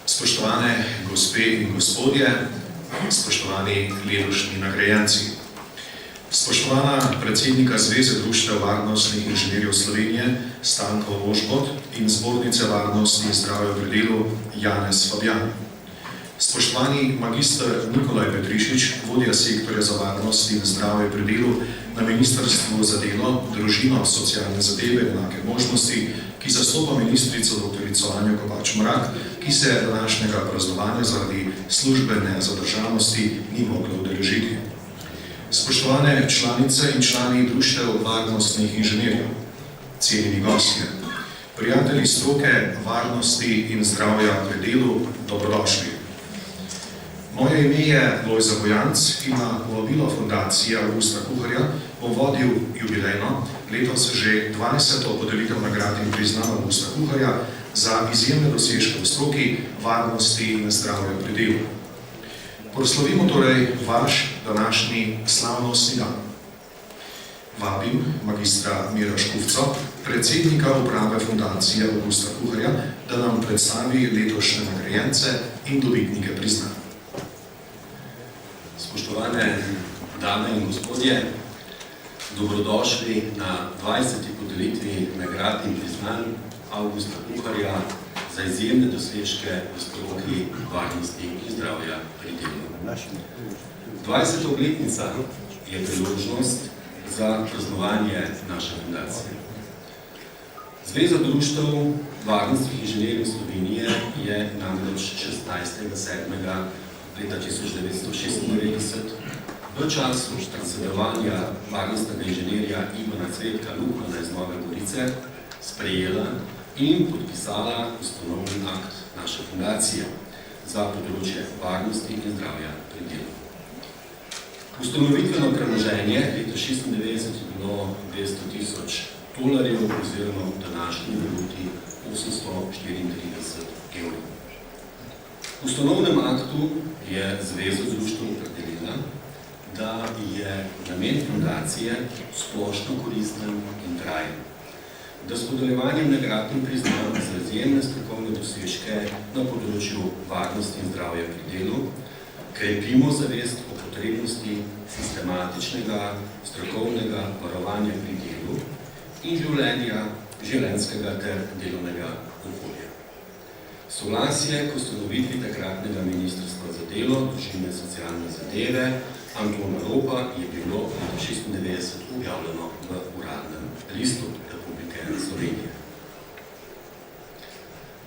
Spoštovane gospe in gospodje, spoštovani letošnji nagrajenci. Spoštovana predsednika Zveze društev varnostnih inženirjev Slovenije Stanko Ožbot in zbornice varnosti in zdravja pri delu Janez Fabjan. Spoštovani magister Nikolaj Petrišič, vodja sektorja za varnost in zdravje pri delu na Ministrstvu za delo, družino, socialne zadeve in enake možnosti, ki zastopa ministrico dr. Anjo Kopač-Mrak, ki se današnjega praznovanja zaradi službene zadržanosti ni mogla udeležiti. Spoštovane članice in člani društev varnostnih inženirjev, cenjeni gostje, prijatelji stroke varnosti in zdravja pri delu, dobrodošli. Moje ime je Lojza Bojanc in na povabilo Fundacije Avgusta Kuharja bom vodil jubilejno, letos že 20. podelitev nagrad in priznanj Avgusta Kuharja za izjemne dosežke v stroki varnosti in zdravja pri delu. Proslavimo torej vaš današnji slavnostni dan. Vabim magistra Mira Škufco, predsednika uprave Fundacije Avgusta Kuharja, da nam predstavi letošnje nagrajence in dobitnike priznanj. Spoštovane dame in gospodje, dobrodošli na 20. podelitvi nagrad in priznanj Avgusta Kuharja za izjemne dosežke v stroki varnosti in zdravja pri delu. 20. obletnica je priložnost za praznovanje naše fundacije. Zveza društev varnostnih inženirjev Slovenije je namreč 16.7. leta 1996 v času predsedovanja varnostnega inženirja Ivana Cvetka Lukmana iz Nove Gorice sprejela in podpisala ustanovni akt naše fundacije za področje varnosti in zdravja pri delu. Ustanovitveno premoženje leta 1996 je bilo $200,000 oziroma v današnji valuti 834 evrov. V ustanovnem aktu je Zveza društev opredelila, da je namen fundacije splošno koristen in trajen, da s podeljevanjem nagrad in priznanj za izjemne strokovne dosežke na področju varnosti in zdravja pri delu krepimo zavest o potrebnosti sistematičnega strokovnega varovanja pri delu in življenjskega ter delovnega okolja. Soglasje k ustanovitvi takratnega Ministrstva za delo, družine in socialne zadeve Antona Ropa je bilo leta 1996 objavljeno v uradnem listu Republike Slovenije.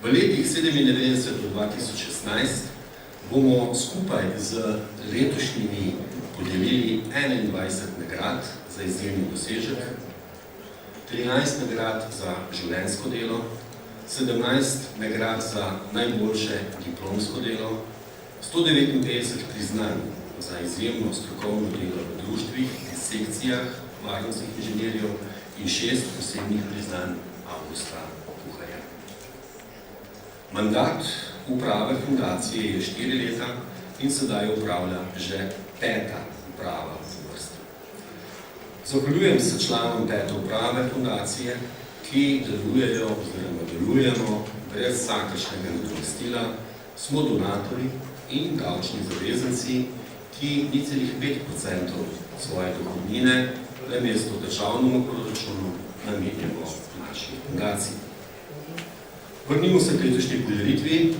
V letih 1997 do 2016 bomo skupaj z letošnjimi podelili 21 nagrad za izjemni dosežek, 13 nagrad za življenjsko delo, 17 nagrad za najboljše diplomsko delo, 159 priznanj za izjemno strokovno delo v društvih in sekcijah varnostnih inženirjev in 6 posebnih priznanj Avgusta Kuharja. Mandat uprave fundacije je 4 leta in sedaj upravlja že 5. uprava v vrsti. Zahvaljujem se članom 5. uprave fundacije, ki delujejo oziroma delujemo brez vsakršnega nadomestila, smo donatorji in davčni zavezanci, ki 0,5% svoje dohodnine namesto državnemu proračunu namenjamo naši fundaciji. Vrnimo se k letošnji podelitvi.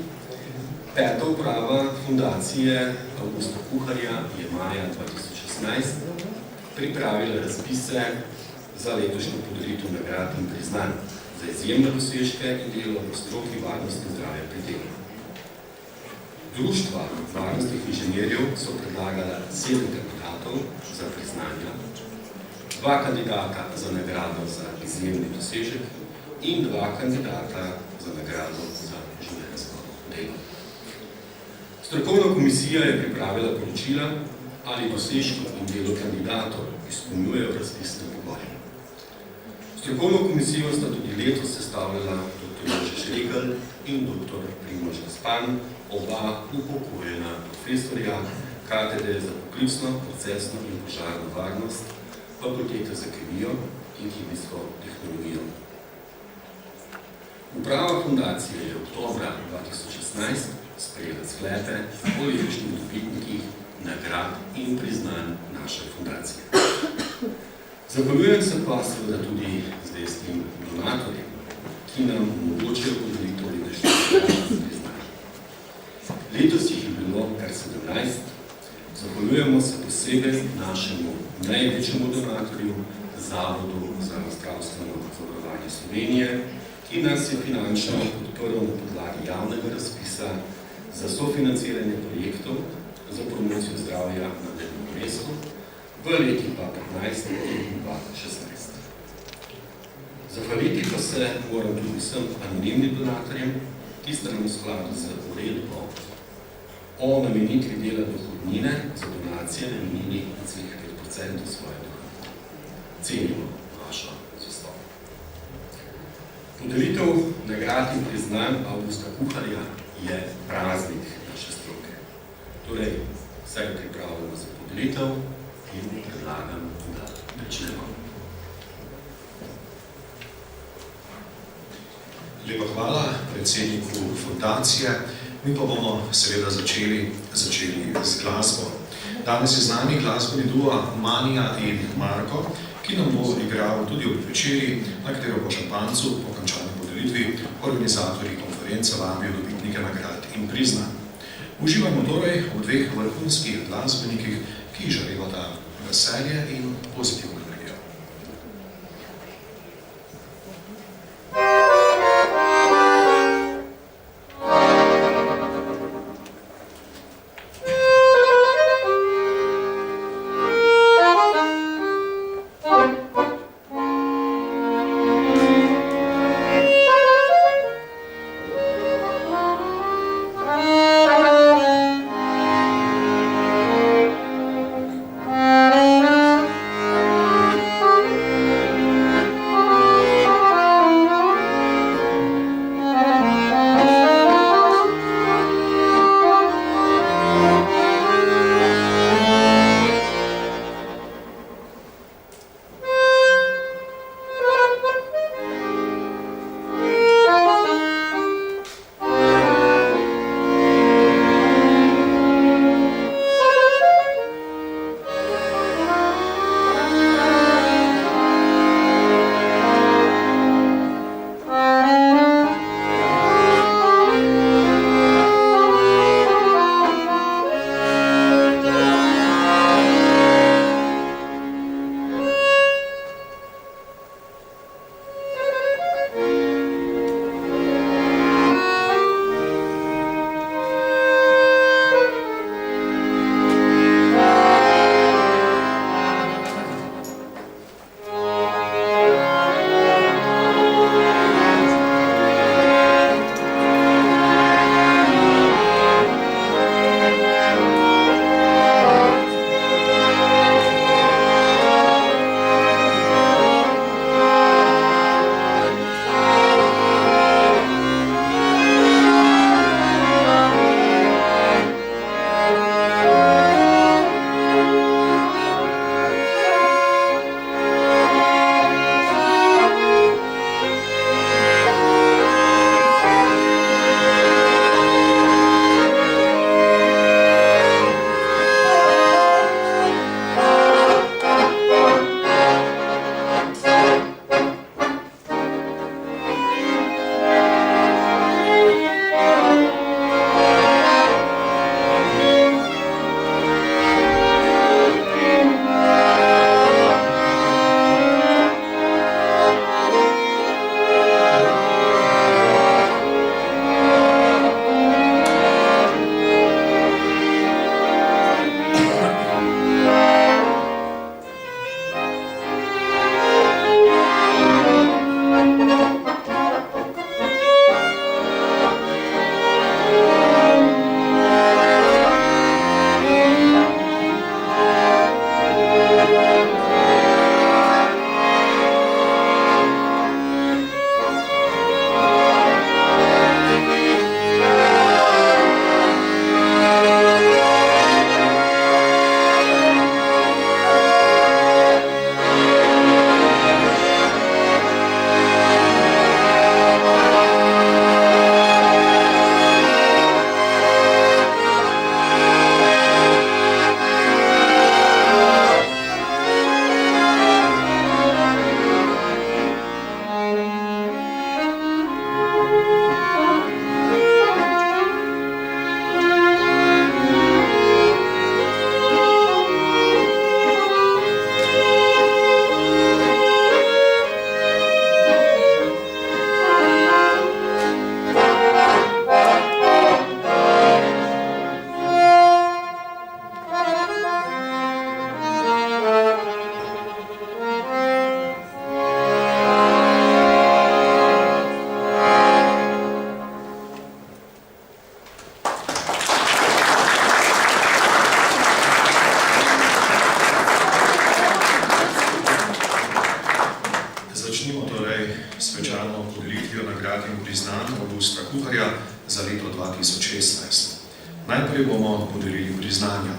5. uprava fundacije Avgusta Kuharja je maja 2016 pripravila razpise za letošnjo podelitev nagrad in priznanj za izjemne dosežke in delo v stroki varnosti in zdravja pri delu. Društva varnostnih inženirjev so predlagala 7 kandidatov za priznanja, 2 kandidata za nagrado za izjemni dosežek in 2 kandidata za nagrado za življenjsko delo. Strokovna komisija je pripravila poročila, ali dosežki in delo kandidatov izpolnjujejo razpisne pogoje. Strokovno komisijo sta tudi letos sestavljala dr. Jože Šregelj in dr. Primož Gaspan, oba upokojena profesorja katedre za poklicno, procesno in požarno varnost, Fakultete za kemijo in kemijsko tehnologijo. Uprava fundacije je oktobra 2016 sprejela sklepe o letošnjih dobitnikih nagrad in priznanj naše fundacije. Zahvaljujem se pa seveda tudi zvestim donatorjem, ki nam omogočajo podelitev letošnjih priznanj. Letos jih je bilo kar 17. Zahvaljujemo se posebej našemu največjemu donatorju, Zavodu za zdravstveno zavarovanje Slovenije, ki nas je finančno podprl na podlagi javnega razpisa za sofinanciranje projektov za promocijo zdravja na delovnem mestu v letih 2015 in 2016. Zahvaliti pa se moram tudi vsem anonimnim donatorjem, ki sta nam v skladu z uredbo o namenitvi dela dohodnine za donacije namenili 5% svoje dohodnine. Cenimo vašo zvestobo. Podelitev nagrad in priznanj Avgusta Kuharja je praznik naše stroke. Torej, vse pripravljamo za podelitev in predlagam, da začnemo. Lepa hvala predsedniku fundacije. Mi pa bomo seveda začeli z glasbo. Danes je z nami glasbeni duo Manija in Marko, ki nam bo igral tudi ob večeri, na katero po šampancu, po končani podelitvi, organizatorji konference vabijo dobitnike nagrad in priznanj. Uživamo torej v dveh vrhunskih glasbenikih, ki žarevata veselje in pozitivno energijo. Thank you. Kuharja za leto 2016. Najprej bomo podelili priznanja.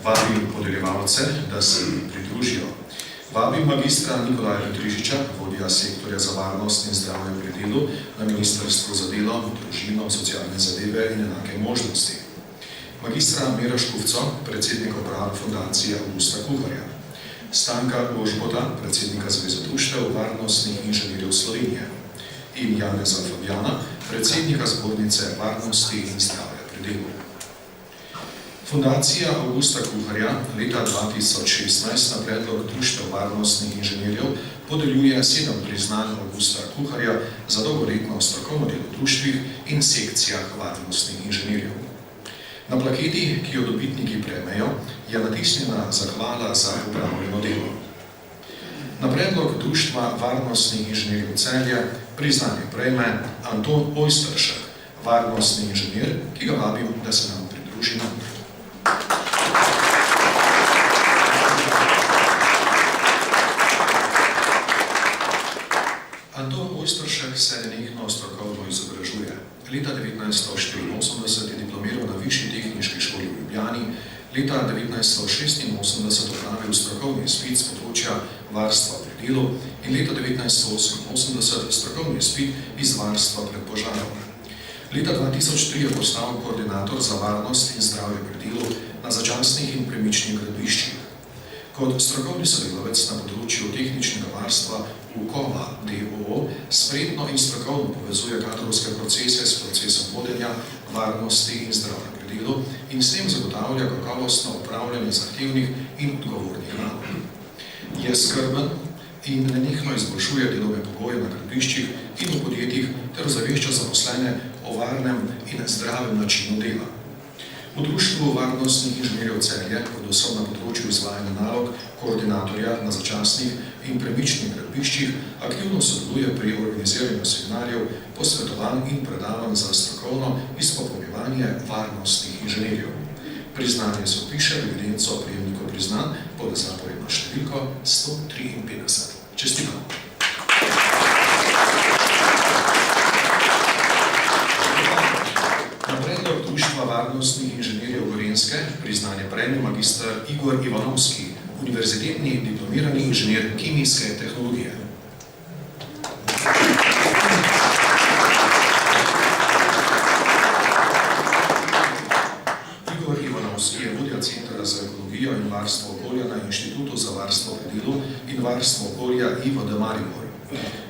Vabim podeljevalce, da se pridružijo. Vabim magistra Nikolaja Petrižiča, vodja sektorja za varnost in zdravje pri delu na Ministrstvu za delo, družino, socialne zadeve in enake možnosti. Magistra Mira Škufco, predsednika uprave Fundacije Avgusta Kuharja. Stanka Ožbota, predsednika Zveze društev varnostnih inženirjev Slovenije. In Janeza Fabjana, predsednika zbornice varnosti in zdravja pri delu. Fundacija Avgusta Kuharja leta 2016 na predlog društev varnostnih inženirjev podeljuje 7 priznanj Avgusta Kuharja za dolgoletno strokovno delo v društvih in sekcijah varnostnih inženirjev. Na plaketi, ki jo dobitniki prejmejo, je natisnjena zahvala za upravljeno delo. Na predlog društva varnostnih inženirjev Celje priznanje prejme Anton Ojsteršek, varnostni inženir, ki ga vabim, da se nam pridruži nam. Anton Ojsteršek se nenehno strokovno izobražuje. Leta 1984 je diplomiral na Višji tehniški šoli v Ljubljani, leta 1986 opravil strokovni izpit z področja varstva pri delu in leta 1988 strokovni izpit iz varstva pred požarom. Leta 2003 je postal koordinator za varnost in zdravje pri delu na začasnih in premičnih gradbiščih. Kot strokovni sodelavec na področju tehničnega varstva v KOVA DOO spretno in strokovno povezuje kadrovske procese s procesom vodenja, varnosti in zdravja pri delu in s tem zagotavlja kakovostno upravljanje zahtevnih in odgovornih nalog. Je skrben in nenehno izboljšuje delovne pogoje na gradbiščih in v podjetjih ter ozavešča zaposlene o varnem in zdravem načinu dela. V društvu varnostnih inženirjev Celje, predvsem na področju izvajanja nalog koordinatorja na začasnih in premičnih gradbiščih, aktivno sodeluje pri organiziranju seminarjev, posvetovanj in predavanj za strokovno izpopolnjevanje varnostnih inženirjev. Priznanje se vpiše v evidenco prejemnikov priznanj pod zaporedno številko 153. Čestitamo! Na predlog društva varnostnih inženirjev Gorenjske priznanje prejme magister Igor Ivanovski, univerzitetni diplomirani inženir kemijske tehnologije. Igor Ivanovski je vodja Centra za ekologijo in varstvo okolja na Inštitutu za varstvo pri delu in varstvo okolja IVD Maribor.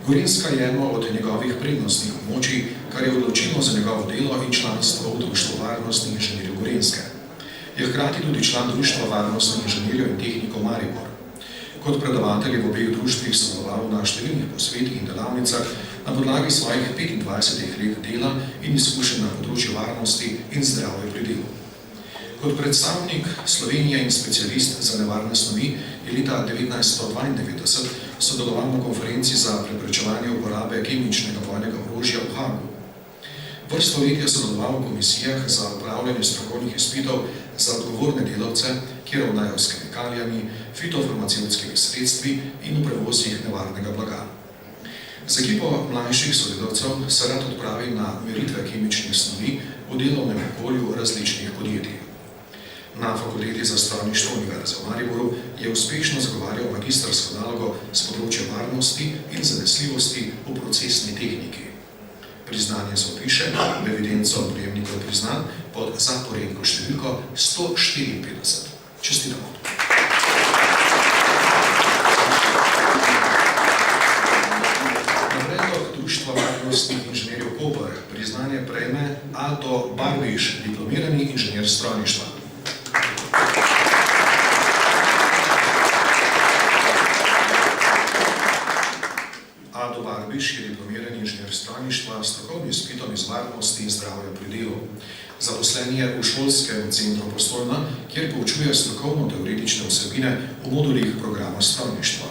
Gorenjska je eno od njegovih prednostnih območij, kar je odločilno za njegovo delo in članstvo v društvu varnostnih inženirjev Gorenjske. Je hkrati tudi član društva varnostnih inženirjev in tehnikov Maribor. Kot predavatelj je v obeh društvih sodeloval na številnih posvetih in delavnicah na podlagi svojih 25 let dela in izkušenj na področju varnosti in zdravja pri delu. Kot predstavnik Slovenije in specialist za nevarne snovi je leta 1992 sodeloval na konferenci za preprečevanje uporabe kemičnega vojnega orožja v Hagu. Vrsto let je sodeloval v komisijah za upravljanje strokovnih izpitov za odgovorne delavce, ki ravnajo s kemikalijami, fitofarmacevtskimi sredstvi in v prevozih nevarnega blaga. Z ekipo mlajših sodelavcev se rad odpravi na meritve kemičnih snovi v delovnem okolju različnih podjetij. Na Fakulteti za strojništvo Univerze v Mariboru je uspešno zagovarjal magistrsko nalogo s področja varnosti in zanesljivosti v procesni tehniki. Priznanje se vpiše v evidenco prejemnikov priznanj pod zaporedno številko 154. Čestitamo! Na predlog društva varnostnih inženirjev Koper priznanje prejme Aldo Barbiš, diplomirani inženir strojništva. Aldo Barbiš je diplomirani inženir strojništva s strokovnim izpitom iz varnosti in zdravja pri delu. Zaposlen je v šolskem centru Postojna, kjer poučuje strokovno-teoretične vsebine v modulih programa strojništva.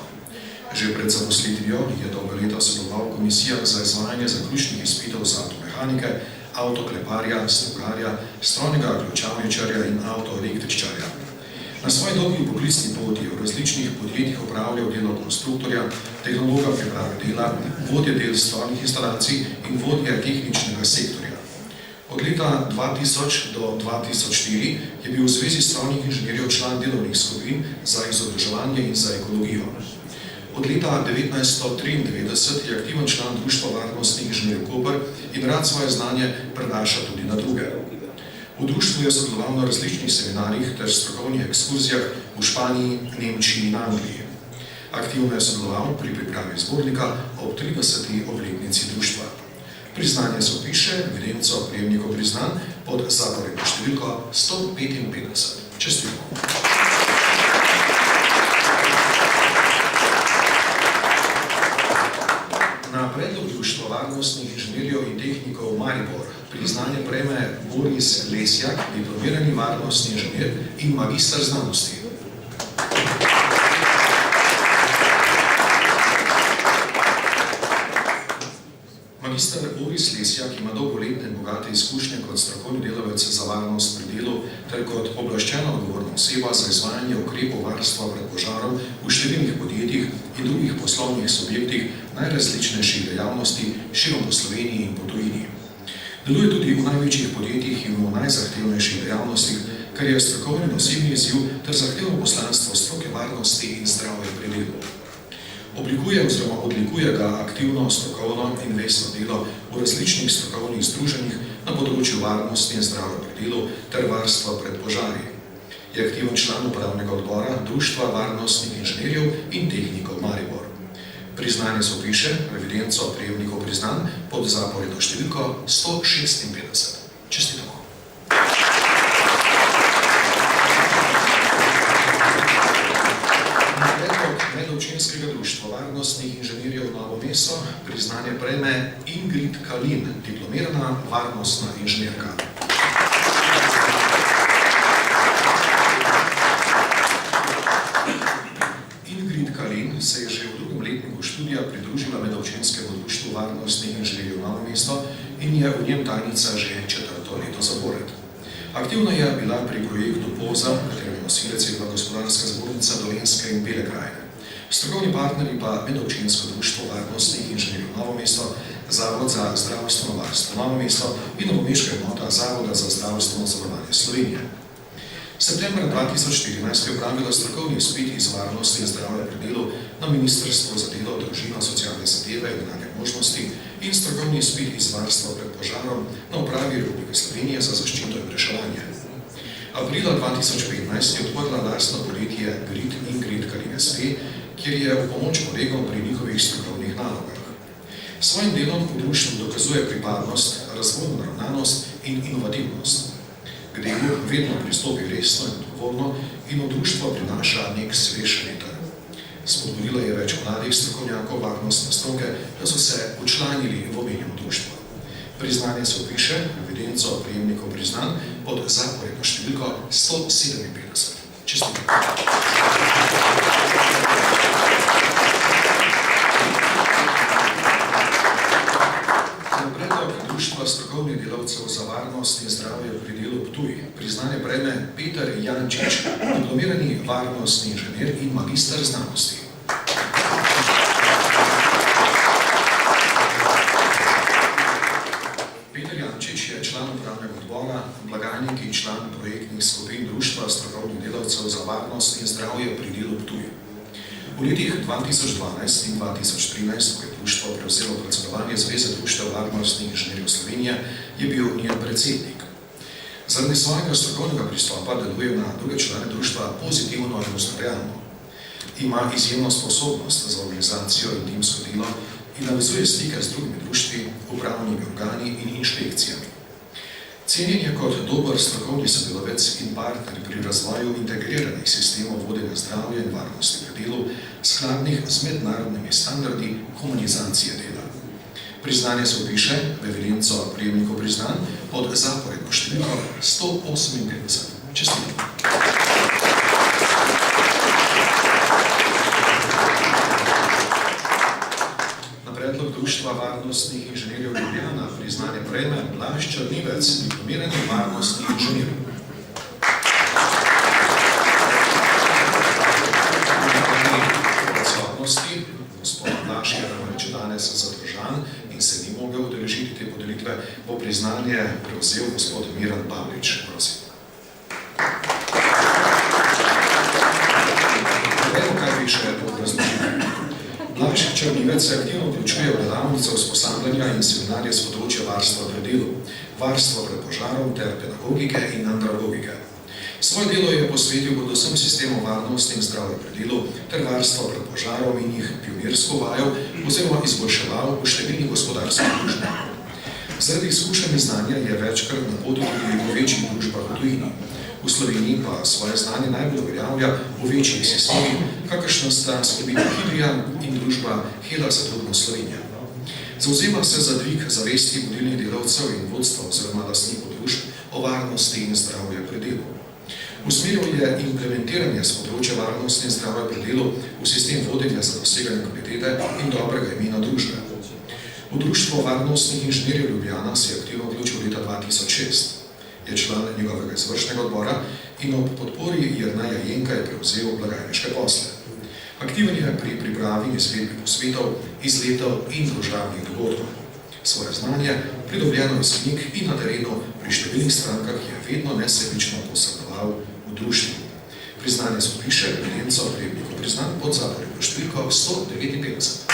Že pred zaposlitvijo je dolga leta sodeloval v komisijah za izvajanje zaključnih izpitov za avtomehanike, avtokleparja, strugarja, strojnega ključavničarja in avtoelektričarja. Na svoji dolgi poklicni poti je v različnih podjetjih opravljal delo konstruktorja, tehnologa priprave dela, vodje del strojnih instalacij in vodje tehničnega sektorja. Od leta 2000 do 2004 je bil v Zvezi strojnih inženirjev član delovnih skupin za izobraževanje in za ekologijo. Od leta 1993 je aktiven član Društva varnostnih inženirjev Koper in rad svoje znanje prenaša tudi na druge. V društvu je sodeloval na različnih seminarjih ter strokovnih ekskurzijah v Španiji, Nemčiji in Angliji. Aktivno je sodeloval pri pripravi zbornika ob 30. obletnici društva. Priznanje se opiše v evidenco prejemnikov priznanj pod zaporedno številko 155. Čestitamo. Na predlog Društva varnostnih inženirjev in tehnikov Maribor priznanje prejme Boris Lesjak, diplomirani varnostni inženir in magister znanosti. Magister Boris Lesjak ima dolgoletne in bogate izkušnje kot strokovni delavec za varnost pri delu ter kot oblaščena odgovorna oseba za izvajanje ukrepov varstva pred požarom v številnih podjetjih in drugih poslovnih subjektih najrazličnejših dejavnosti širom po Sloveniji in po tujini. Deluje tudi v največjih podjetjih in v najzahtevnejših dejavnostih, kar je strokovni in osebni izziv ter zahtevno poslanstvo stroke varnosti in zdravja pri delu. Oblikuje oziroma odlikuje ga aktivno, strokovno in vestno delo v različnih strokovnih združenjih na področju varnosti in zdravja pri delu ter varstva pred požari. Je aktiven član upravnega odbora Društva varnostnih inženirjev in tehnikov Maribor. Priznanje se opiše v evidenco prejemnikov priznanj pod zaporedno številko 156. Čestitamo. Medobčinskega društva varnostnih inženirjev Novo mesto priznanje prejme Ingrid Kalin, diplomirana varnostna inženirka. Ingrid Kalin se je že v drugem letniku študija pridružila medobčinskemu društvu varnostnih inženirjev Novo mesto in je v njem tajnica že 4. leto zapored. Aktivna je bila pri projektu POZA, katerega nosilec je bila Gospodarska zbornica Dolenjske in Bele krajine. Strokovni partnerji pa medobčinsko društvo varnostnih inženirjev Novo mesto, Zavod za zdravstveno varstvo Novo mesto in novomeška enota Zavoda za zdravstveno zavarovanje Slovenije. Septembra 2014 je opravila strokovni izpit iz varnosti in zdravja pri delu na Ministrstvu za delo, družino, socialne zadeve in enake možnosti in strokovni izpit iz varstva pred požarom na Upravi Republike Slovenije za zaščito in reševanje. Aprila 2015 je odprla lastno podjetje Ingrid Kalin SP, kjer je v pomoč kolegom pri njihovih strokovnih nalogah. Svojim delom v društvu dokazuje pripadnost, razvojno naravnanost in inovativnost. K delu vedno pristopi resno in odgovorno in v društvo prinaša nek svež veter. Spodbudila je več mladih strokovnjakov varnostne stroke, da so se včlanili v omenjeno društvo. Priznanje se opiše v evidenco prejemnikov priznanj pod zaporedno številko 157. Čestitamo. Društva strokovnih delavcev za varnost in zdravje pri delu Ptuj priznanje prejme Peter Jančič, diplomirani varnostni inženir in magister znanosti. Peter Jančič je član upravnega odbora, blagajnik in član projektnih skupin Društva strokovnih delavcev za varnost in zdravje pri delu Ptuj. V letih 2012 in 2013, ko je društvo prevzelo predsedovanje Zveze društev varnostnih inženirjev Slovenije, je bil njen predsednik. Zaradi svojega strokovnega pristopa deluje na druge člane društva pozitivno in ustvarjalno. Ima izjemno sposobnost za organizacijo in timsko delo in navezuje stike z drugimi društvi, upravnimi organi in inšpekcijami. Cenjen je kot dober strokovni sodelavec in partner pri razvoju integriranih sistemov vodenja zdravja in varnosti pri delu, skladnih z mednarodnimi standardi humanizacije dela. Priznanje se opiše v evidenco prejemnikov priznanj pod zaporedno številko 158. Čestitamo. Predlog Društva varnostnih inženirjev Ljubljana priznanje prejme Blaž Črnivec, diplomirani varnostni inženir. priznanje prevzel gospod MIRAN PAVLIČ. Prosim. Povejmo, kaj piše obrazložitev. Mlajši Črnivec se aktivno vključuje v delavnice usposabljanja in seminarje s področja varstva pri delu, varstva pred požarom ter pedagogike in andragogike. Svoje delo je posvetil predvsem sistemu varnosti in zdravja pri delu ter varstva pred požarom in jih pionirsko uvajal oziroma izboljševal v številnih gospodarskih družbah. Zaradi izkušenj in znanja je večkrat na poti tudi v večjih družbah v tujini. V Sloveniji pa svoje znanje najbolj uveljavlja v večjih sistemih, kakršna sta skupina Hidrija in družba Hela za trudno Slovenija. Zavzema se za dvig zavesti vodilnih delavcev in vodstva oziroma lastnikov družb o varnosti in zdravju pri delu. Usmeril je implementiranje s področja varnosti in zdravja pri delu v sistem vodenja za doseganje kvalitete in dobrega imena družbe. V društvo varnostnih inženirjev Ljubljana se je aktivno vključil leta 2006. Je član njegovega izvršnega odbora in ob podpori Jerneja Jenka je prevzel blagajniške posle. Aktiven je pri pripravi in izvedbi posvetov, izletov in družabnih dogodkov. Svoje znanje, pridobljeno iz knjig in na terenu pri številnih strankah, je vedno nesebično posredoval v društvu. Priznanje se piše evidenco prejemnikov priznanj pod zaporedjo številko 159.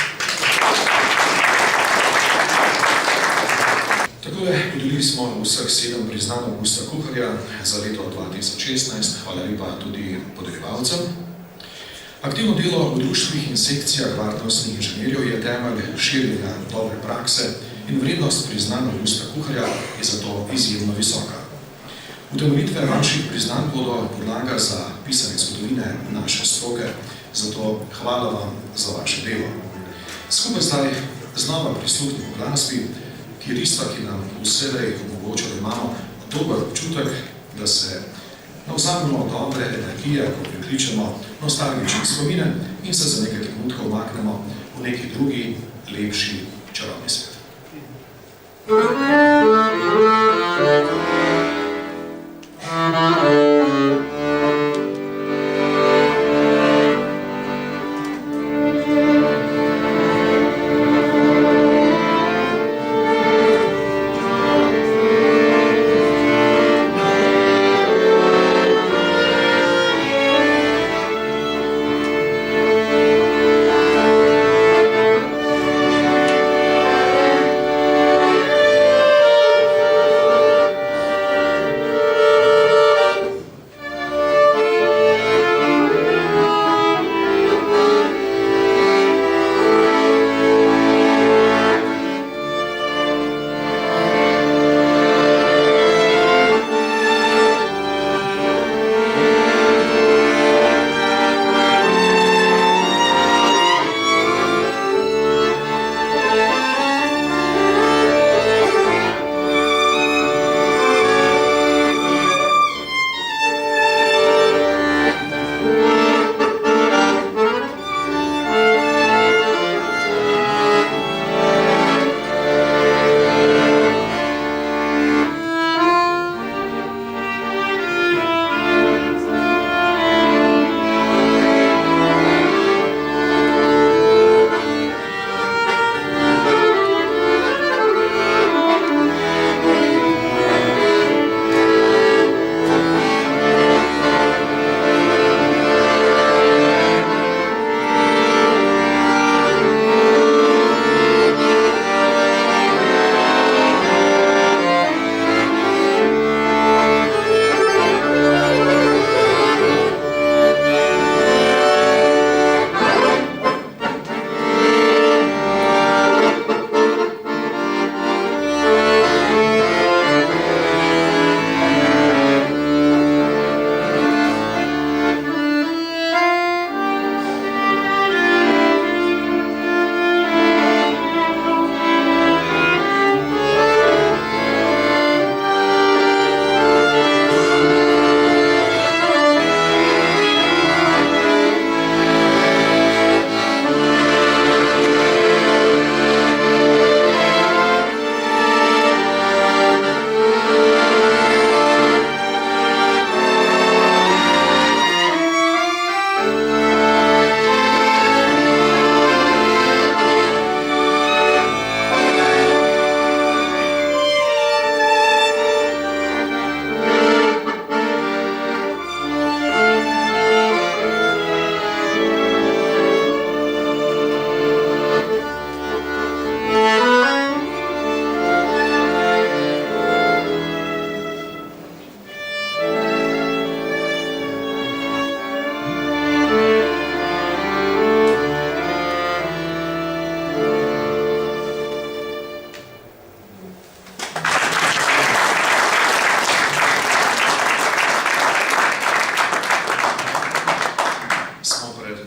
Takole, podelili smo vseh 7 priznanj Avgusta Kuharja za leto 2016. Hvala lepa tudi podeljevalcem. Aktivno delo v društvih in sekcijah varnostnih inženirjev je temelj širjenja dobre prakse in vrednost priznanj Avgusta Kuharja je zato izjemno visoka. Utemeljitve vaših priznanj bodo podlaga za pisanje zgodovine naše stroke, zato hvala vam za vaše delo. Skupaj zdaj znova prisluhnimo glasbi, ki je tista, ki nam vselej omogoča, da imamo dober občutek, da se navzamemo dobre energije, ko prikličemo nostalgične spomine in se za nekaj trenutkov umaknemo v neki drugi, lepši, čarobni svet.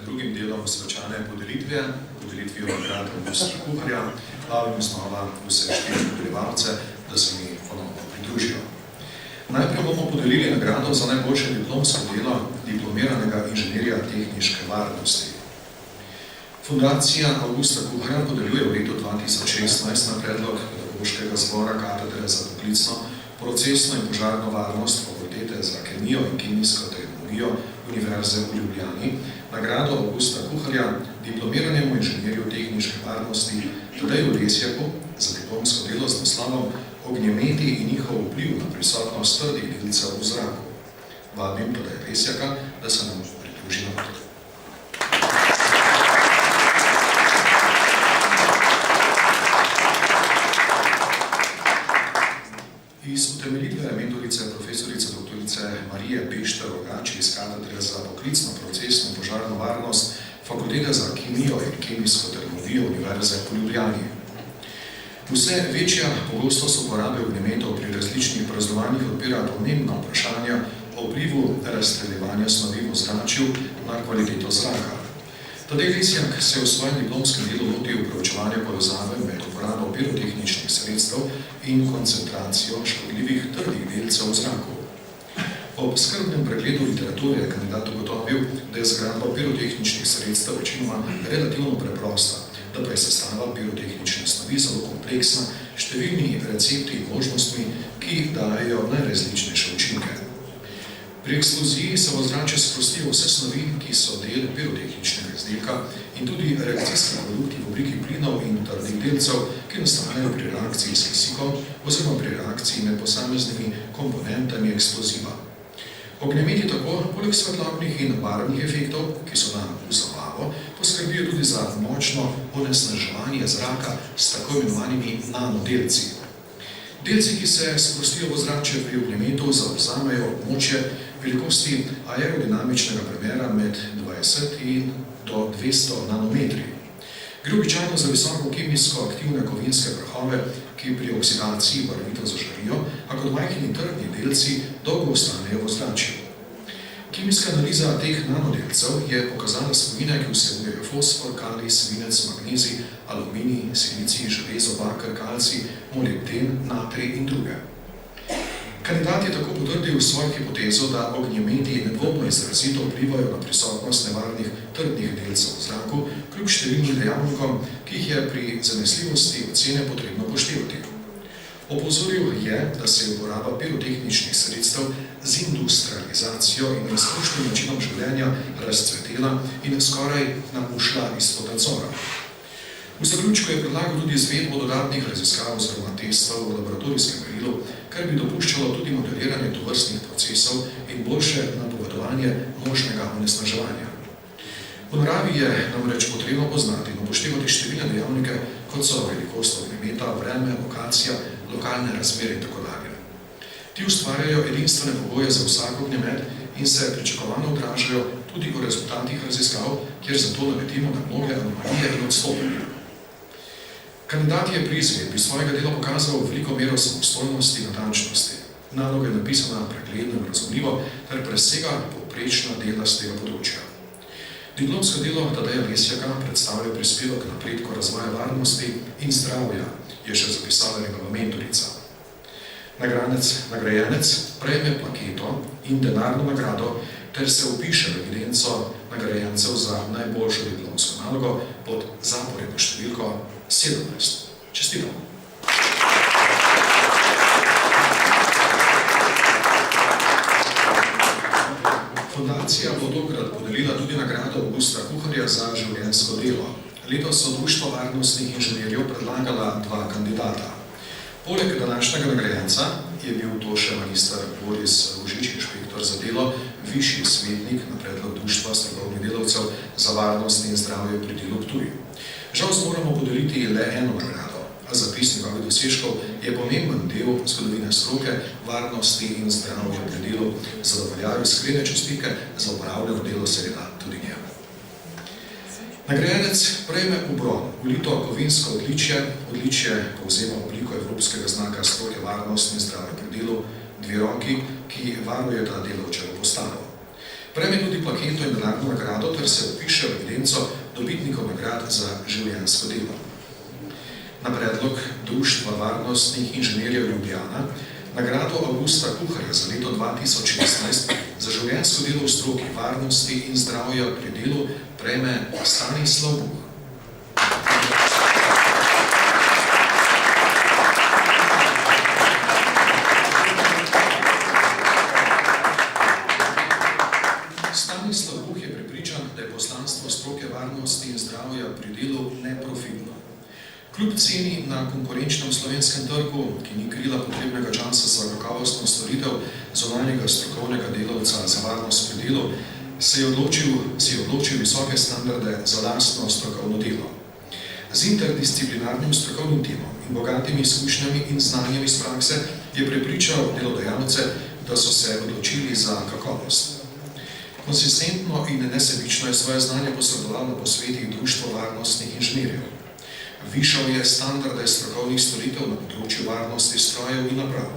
drugim delom svečane podelitve, podelitvijo nagrad Avgusta Kuharja, vabim znova vse 4 podeljevalce, da se mi ponovno pridružijo. Najprej bomo podelili nagrado za najboljše diplomsko delo diplomiranega inženirja tehniške varnosti. Fundacija Avgusta Kuharja podeljuje v letu 2016 na predlog pedagoškega zbora katedre za poklicno, procesno in požarno varnost Fakultete za kemijo in kemijsko tehnologijo Univerze v Ljubljani nagrado Avgusta Kuharja diplomiranemu inženirju tehniške varnosti Tadeju Lesjaku za diplomsko delo z naslovom Ognjemeti in njihov vpliv na prisotnost trdih delcev v zraku. Vabim Tadeja Lesjaka, da se nam pridruži na pot. Iz utemeljitve mentorice profesorice doktorice Marije Pešter-Rogač iz katedre za poklicno, procesno in požarno varnost Fakultete za kemijo in kemijsko tehnologijo Univerze v Ljubljani. Vse večja pogostost uporabe ognjemetov pri različnih praznovanjih odpira pomembna vprašanja o vplivu razstreljevanja snovi v ozračju na kvaliteto zraka. Tadej Lesjak se v svojem diplomskem delu lotil preučevanja povezave med uporabo pirotehničnih sredstev in koncentracijo škodljivih trdih delcev v zraku. Ob skrbnem pregledu literature je kandidat ugotovil, da je zgradba pirotehničnih sredstev večinoma relativno preprosta, da pa je sestava pirotehnične snovi zelo kompleksna, številni recepti in možnostmi, ki dajejo najrazličnejše učinke. Pri eksploziji se v ozračje sprostijo vse snovi, ki so del pirotehničnega izdelka in tudi reakcijski produkti v obliki plinov in trdih delcev, ki nastanejo pri reakciji s kisikom oziroma pri reakciji med posameznimi komponentami eksploziva. Ognjemeti tako, poleg svetlobnih in barvnih efektov, ki so nam v zabavo, poskrbijo tudi za močno onesnaževanje zraka s tako imenovanimi nanodelci. Delci, ki se sprostijo v ozračje pri ognjemetu, zavzamejo območje velikosti aerodinamičnega premera med 20 in do 200 nanometri. Gre običajno za visoko kemijsko aktivne kovinske prahove, ki pri oksidaciji barvito zažarijo, a kot majhni trdni delci dolgo ostanejo v ozračju. Kemijska analiza teh nanodelcev je pokazala spojine, ki vsebujejo fosfor, kalij, svinec, magnezij, aluminij, silicij, železo, baker, kalcij, molibden, natrij in druge. Kandidat je tako potrdil svojo hipotezo, da ognjemeti nedvomno izrazito vplivajo na prisotnost nevarnih trdnih delcev v zraku, kljub številnim dejavnikom, ki jih je pri zanesljivosti ocene potrebno upoštevati. Opozoril je, da se je uporaba pirotehničnih sredstev z industrializacijo in razkošnim načinom življenja razcvetela in skoraj nam ušla izpod nadzora. V zaključku je predlagal tudi izvedbo dodatnih raziskav oziroma testov v laboratorijskem merilu, kar bi dopuščalo tudi modeliranje tovrstnih procesov in boljše napovedovanje možnega onesnaževanja. V naravi je namreč potrebno poznati in upoštevati številne dejavnike, kot so velikost ognjemeta, vreme, lokacija, lokalne razmere in tako dalje. Ti ustvarjajo edinstvene pogoje za vsak ognjemet in se pričakovano odražajo tudi v rezultatih raziskav, kjer zato naletimo na mnoge anomalije in odstopanja. Kandidat je pri izvedbi svojega dela pokazal veliko mero samostojnosti in natančnosti. Naloga je napisana pregledno in razumljivo ter presega povprečna dela z tega področja. Diplomsko delo Tadeja Lesjaka predstavlja prispevek k napredku razvoja varnosti in zdravja, je še zapisala njegova mentorica. Nagrajenec prejme plaketo in denarno nagrado ter se vpiše v evidenco nagrajencev za najboljšo diplomsko nalogo pod zaporedno številko 17. Čestitam! Fundacija bo tokrat podelila tudi nagrado Avgusta Kuharja za življenjsko delo. Letos so Društvo varnostnih inženirjev predlagala 2 kandidata. Poleg današnjega nagrajenca je bil to še magister Boris Ružič, inšpektor za delo, višji svetnik na predlog Društva strokovnih delavcev za varnost in zdravje pri delu Ptuj. Žal moramo podeliti le eno nagrado, a zapis njegovih dosežkov je pomemben del zgodovine stroke, varnosti in zdravja pri delu, zato veljajo iskrene čestitke za opravljeno delo seveda tudi njemu. Nagrajenec prejme obron, ulito kovinsko odličje, odličje povzema obliko evropskega znaka stroke varnost in zdravja pri delu, 2 roki, ki varujeta delavčevo postavo. Prejme tudi plaketo in denarno nagrado ter se vpiše v evidenco dobitnikov nagrad za življenjsko delo. Na predlog Društva varnostnih inženirjev Ljubljana nagrado Avgusta Kuharja za leto 2016 za življenjsko delo v stroki varnosti in zdravja pri delu prejme Stanislav Buh. Stanislav Buh je prepričan, da je poslanstvo stroke varnosti in zdravja pri delu neprofitno. Kljub ceni na konkurenčnem slovenskem trgu, ki ni krila potrebnega časa za kakovostno storitev zunanjega strokovnega delavca za varnost pri delu, se je odločil visoke standarde za lastno strokovno delo. Z interdisciplinarnim strokovnim timom in bogatimi izkušnjami in znanjem iz prakse je prepričal delodajalce, da so se odločili za kakovost. Konsistentno in nesebično je svoje znanje posredoval na posvetih Društva varnostnih inženirjev. Višal je standarde strokovnih storitev na področju varnosti strojev in naprav.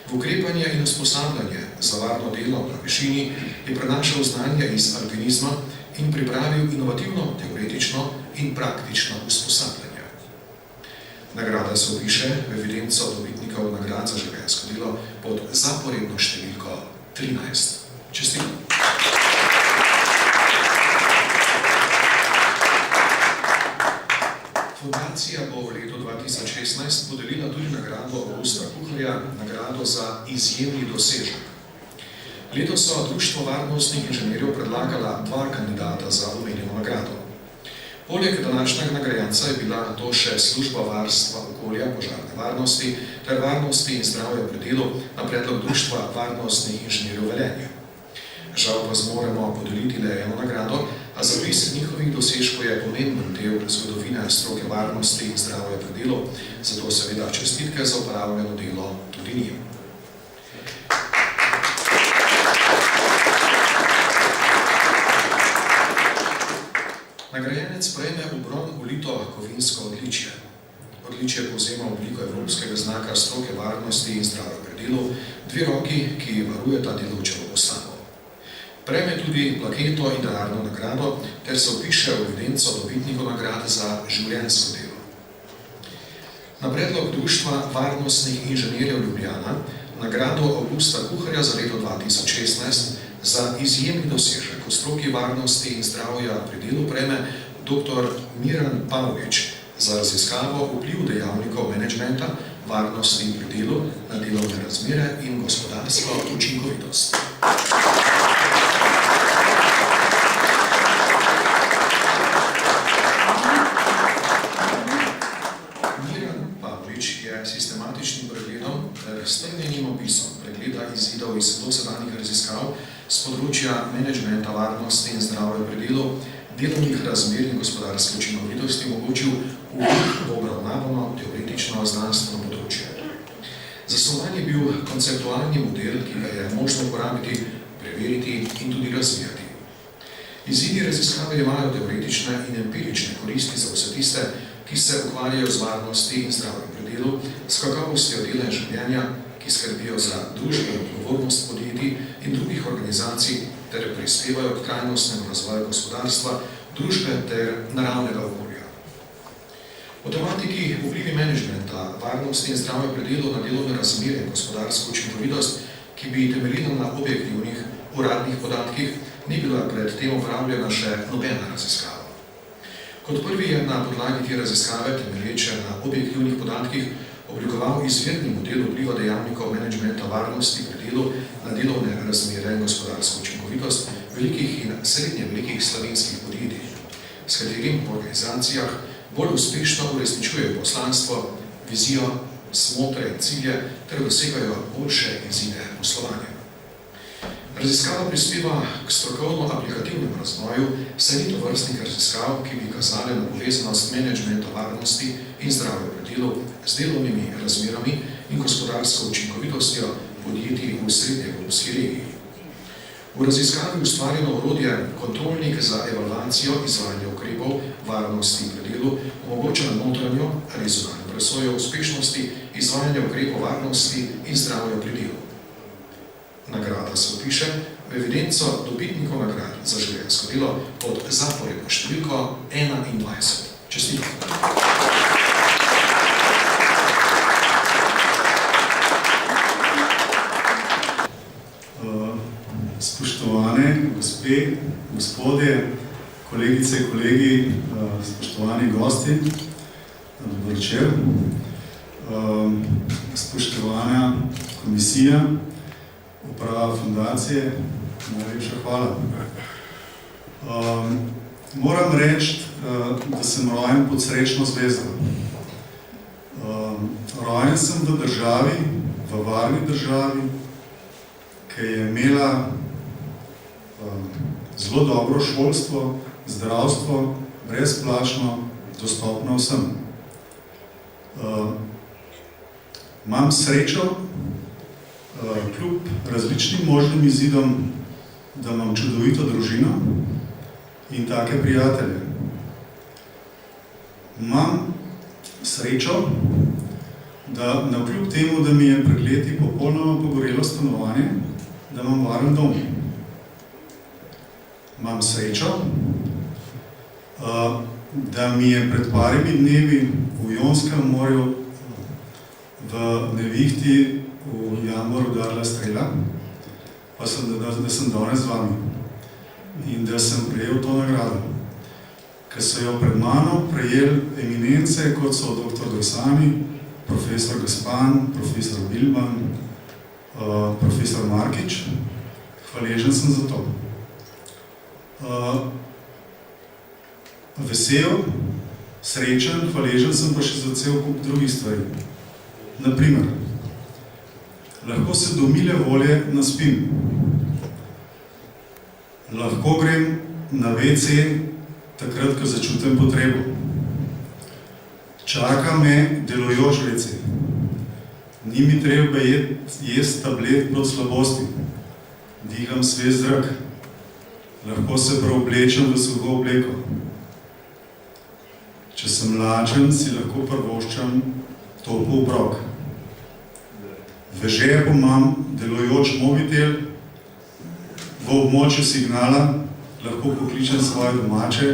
V ukrepanje in usposabljanje za varno delo na višini je prenašal znanje iz alpinizma in pripravil inovativno, teoretično in praktično usposabljanje. Nagrada se vpiše v evidenco dobitnikov nagrad za življenjsko delo pod zaporedno številko 13. Čestitam. Fundacija bo v letu 2016 podelila tudi nagrado Avgusta Kuharja, nagrado za izjemni dosežek. Letos so Društvo varnostnih inženirjev predlagala dva kandidata za omenjeno nagrado. Poleg današnjega nagrajenca je bila to še služba varstva okolja, požarne varnosti ter varnosti in zdravja pri delu na predlog Društva varnostnih inženirjev Velenje. Žal pa zmoremo podeliti le eno nagrado, a zapis njihovih dosežkov je pomemben del zgodovine stroke varnosti in zdravja pri delu, zato seveda čestitke za opravljeno delo tudi njim. Nagrajenec prejme v bron ulito kovinsko odličje. Odličje povzema obliko evropskega znaka stroke varnosti in zdravja pri delu, dve roki, ki varujeta delavčevo postavo. Prejme tudi plaketo in denarno nagrado ter se vpiše v evidenco dobitnikov nagrad za življenjsko delo. Na predlog Društva varnostnih inženirjev Ljubljana nagrado Avgusta Kuharja za leto 2016 za izjemni dosežek v stroki varnosti in zdravja pri delu prejme dr. MIRAN PAVLIČ za raziskavo vpliv dejavnikov menedžmenta, varnosti pri delu na delovne razmere in gospodarsko učinkovitost. Sistematičnim pregledom ter strnjenim opisom pregleda izidov iz dosedanjih raziskav z področja menedžmenta varnosti in zdravja pri delu, delovnih razmer in gospodarske učinkovitosti omogočil v obravnavano teoretično znanstveno področje. Zasnovan je bil konceptualni model, ki ga je možno uporabiti, preveriti in tudi razvijati. Izidi raziskave imajo teoretične in empirične koristi za vse tiste, ki se ukvarjajo z varnosti in zdravjem pri delu, s kakovostjo dela in življenja, ki skrbijo za družbeno odgovornost podjetij in drugih organizacij ter prispevajo k trajnostnemu razvoju gospodarstva, družbe ter naravnega okolja. O tematiki vplivi menedžmenta, varnosti in zdravja pri delu na delovne razmere in gospodarsko učinkovitost, ki bi temeljila na objektivnih uradnih podatkih, ni bila pred tem opravljena še nobena raziskava. Kot prvi je na podlagi te raziskave, temelječe na objektivnih podatkih, oblikoval izvirni model vpliva dejavnikov menedžmenta varnosti pri delu na delovne razmere in gospodarsko učinkovitost velikih in srednje velikih slovenskih podjetij, s katerim v organizacijah bolj uspešno uresničujejo poslanstvo, vizijo, smotre in cilje ter dosegajo boljše izide poslovanja. Raziskava prispeva k strokovno-aplikativnemu razvoju, saj ni tovrstnih raziskav, ki bi kazale na povezanost menedžmenta varnosti in zdravja pri delu z delovnimi razmerami in gospodarsko učinkovitostjo podjetij v srednjeevropski regiji. V raziskavi ustvarjeno orodje kontrolnik za evalvacijo izvajanja ukrepov varnosti pri delu omogoča notranjo ali zunanjo presojo uspešnosti izvajanja ukrepov varnosti in zdravja pri delu. Nagrada se vpiše v v evidenco dobitnikov nagrad za življenjsko delo pod zaporedno številko 21. Čestitke. Spoštovane gospe, gospodje, kolegice, kolegi, spoštovani gosti, dober večer. Spoštovana komisija, uprava fundacije, najlepša hvala. Moram reči, da sem rojen pod srečno zvezdo. Rojen sem v državi, v varni državi, ki je imela zelo dobro šolstvo, zdravstvo, brezplačno, dostopno vsem. Imam srečo, kljub različnim možnim izidom, da imam čudovito družino in take prijatelje. Imam srečo, da navkljub temu, da mi je pred leti popolnoma pogorelo stanovanje, da imam varen dom. Imam srečo, da mi je pred parimi dnevi v Jonskem morju v nevihti v januar udarila strela, pa da sem danes z vami in da sem prejel to nagrado, ker so jo pred mano prejeli eminence, kot so dr. Drsani, profesor Gaspan, profesor Bilban, profesor Markič. Hvaležen sem za to. Vesel, srečen, hvaležen sem pa še za cel kup drugih stvari. Naprimer, lahko se do mile volje naspim. Lahko grem na WC takrat, ko začutim potrebo. Čaka me delujoč WC. Ni mi treba jesti tablet proti slabosti. Diham svež zrak. Lahko se preoblečem v suho obleko. Če sem lačen, si lahko privoščam topel obrok. V žepu imam delujoč mobitel, v območju signala lahko pokličem svoje domače,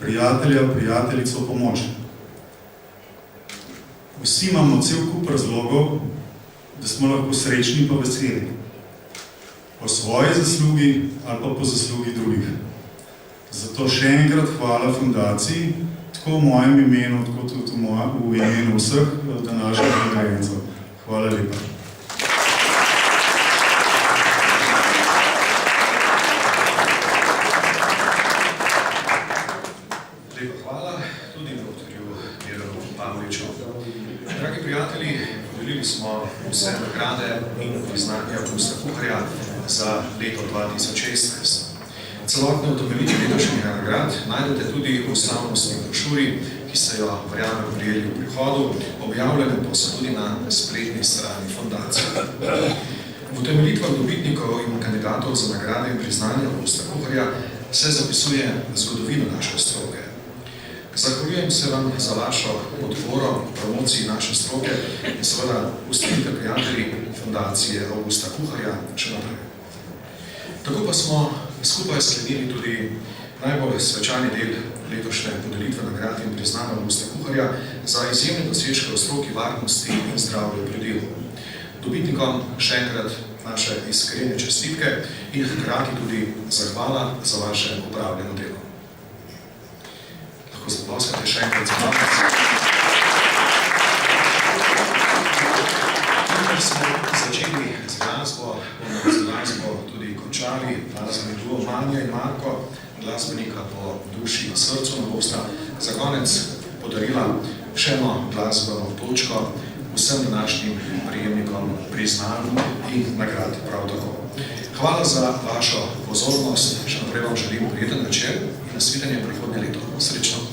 prijatelja, prijateljico pomoč. Vsi imamo cel kup razlogov, da smo lahko srečni pa veseli. Po svoji zaslugi ali pa po zaslugi drugih. Zato še enkrat hvala fundaciji, tako v mojem imenu, tako tudi v imenu vseh današnjih nagrajencev. Hvala lepa. Lepa hvala tudi doktorju Miranu Pavliču. Dragi prijatelji, podelili smo vse nagrade in priznanja Avgusta Kuharja za leto 2016. Celotne utemeljitve letošnjih nagrad najdete tudi v slavnostni brošuri, ki ste jo, verjamem, prijeli v prihodu, objavljene pa so tudi na spletni strani fundacije. V utemeljitvah dobitnikov in kandidatov za nagrade in priznanja Avgusta Kuharja se zapisuje zgodovino naše stroke. Zahvaljujem se vam za vašo podporo, promociji naše stroke in seveda ustanite prijatelji fundacije Avgusta Kuharja še naprej. Tako pa smo skupaj sklenili tudi najbolj svečani del letošnje podelitve nagrad in priznanja Avgusta Kuharja za izjemne dosežke v stroki varnosti in zdravja pri delu. Dobitnikom še enkrat naše iskrene čestitke in hkrati tudi zahvala za vaše opravljeno delo. Lahko zaploskate še enkrat za vami. Ker smo začeli z glasbo, bomo z glasbo tudi končali. Glasbeni duo Manja in Marko, glasbenika po duši in srcu nam bosta za konec podarila še eno glasbeno točko vsem današnjim prejemnikom priznanj in nagrad prav tako. Hvala za vašo pozornost, še naprej vam želim prijeten večer in nasvidenje prihodnje leto. Srečno!